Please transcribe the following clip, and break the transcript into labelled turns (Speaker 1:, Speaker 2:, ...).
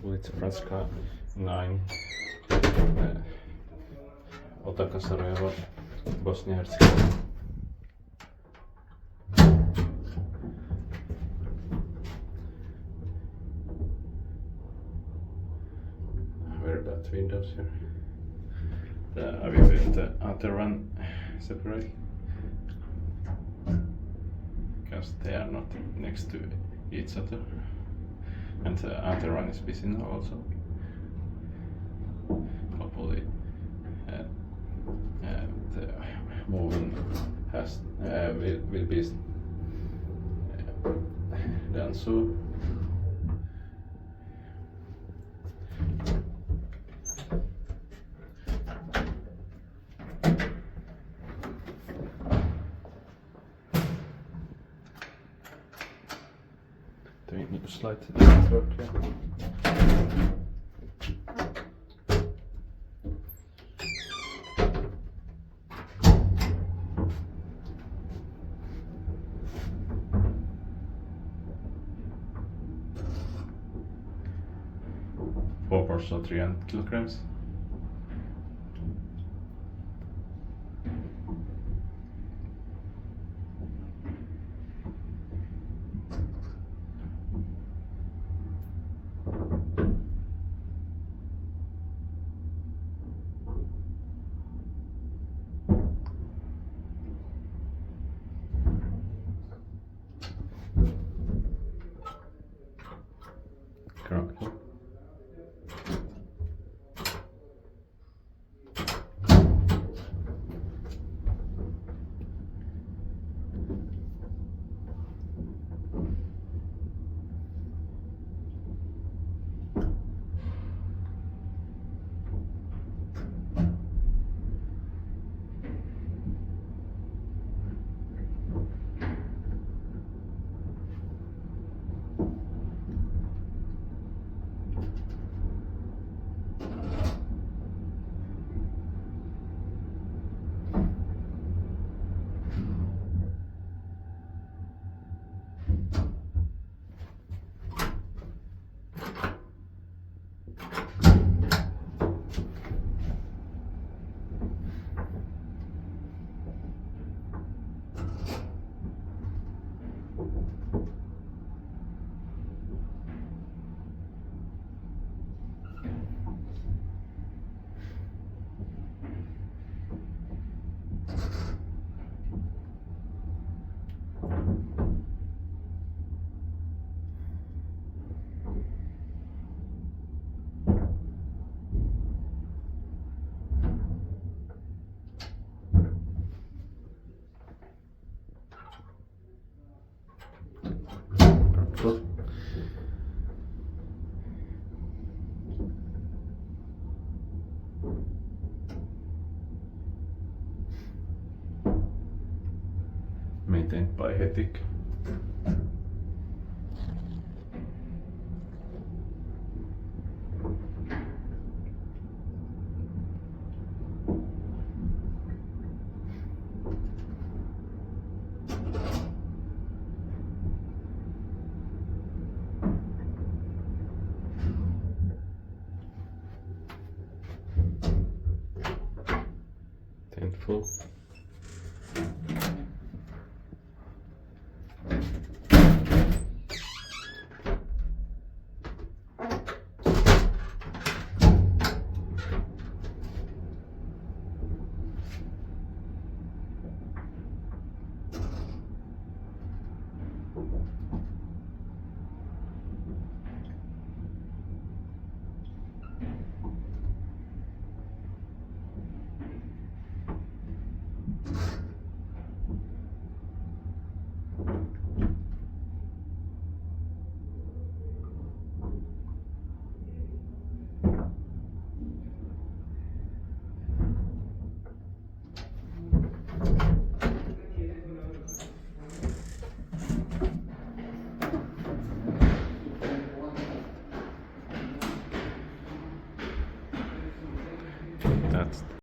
Speaker 1: Ulica Brčanska 9, Otoka, Sarajevo, Bosnia-Herzegovina. Very bad windows here. I will build the outer one separately because they are not next to each other, and the outer one is busy now also. Hopefully the moving will be done soon. The new slide doesn't work here. Four parts of 300 kilograms. Correct. Maintained by Hetik. Thankful. That's